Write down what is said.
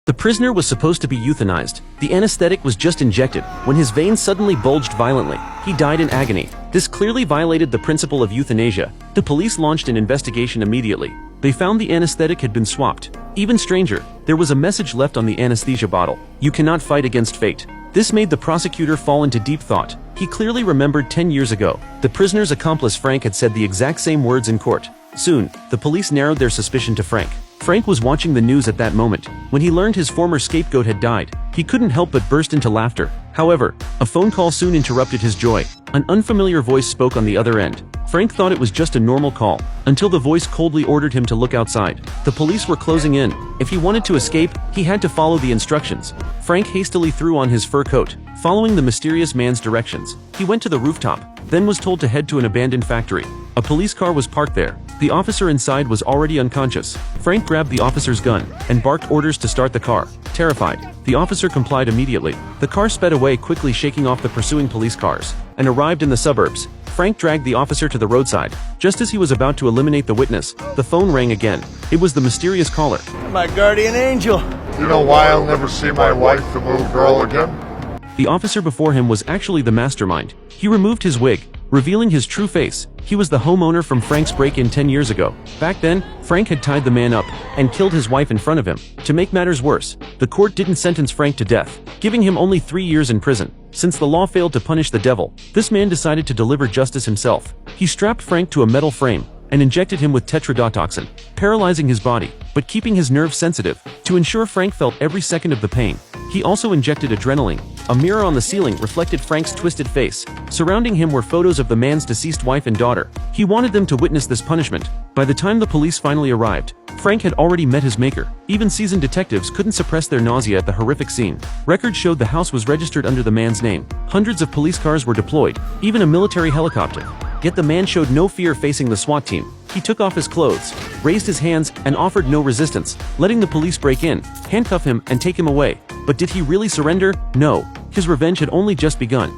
The prisoner was supposed to be euthanized. The anesthetic was just injected when his veins suddenly bulged violently. He died in agony. This clearly violated the principle of euthanasia. The police launched an investigation immediately. They found the anesthetic had been swapped. Even stranger, there was a message left on the anesthesia bottle. You cannot fight against fate. This made the prosecutor fall into deep thought. He clearly remembered 10 years ago. The prisoner's accomplice Frank had said the exact same words in court. Soon, the police narrowed their suspicion to Frank. Frank was watching the news at that moment. When he learned his former scapegoat had died, he couldn't help but burst into laughter. However, a phone call soon interrupted his joy. An unfamiliar voice spoke on the other end. Frank thought it was just a normal call, until the voice coldly ordered him to look outside. The police were closing in. If he wanted to escape, he had to follow the instructions. Frank hastily threw on his fur coat, following the mysterious man's directions. He went to the rooftop, then was told to head to an abandoned factory. A police car was parked there. The officer inside was already unconscious. Frank grabbed the officer's gun and barked orders to start the car. Terrified, the officer complied immediately. The car sped away quickly, shaking off the pursuing police cars, and arrived in the suburbs. Frank dragged the officer to the roadside. Just as he was about to eliminate the witness, the phone rang again. It was the mysterious caller. My guardian angel. You know why I'll never see my wife, the little girl, again? The officer before him was actually the mastermind. He removed his wig, revealing his true face. He was the homeowner from Frank's break-in 10 years ago. Back then, Frank had tied the man up and killed his wife in front of him. To make matters worse, the court didn't sentence Frank to death, giving him only 3 years in prison. Since the law failed to punish the devil, this man decided to deliver justice himself. He strapped Frank to a metal frame and injected him with tetrodotoxin, paralyzing his body, but keeping his nerves sensitive. To ensure Frank felt every second of the pain, he also injected adrenaline. A mirror on the ceiling reflected Frank's twisted face. Surrounding him were photos of the man's deceased wife and daughter. He wanted them to witness this punishment. By the time the police finally arrived, Frank had already met his maker. Even seasoned detectives couldn't suppress their nausea at the horrific scene. Records showed the house was registered under the man's name. Hundreds of police cars were deployed, even a military helicopter. Yet the man showed no fear facing the SWAT team. He took off his clothes, raised his hands, and offered no resistance, letting the police break in, handcuff him, and take him away. But did he really surrender? No. His revenge had only just begun.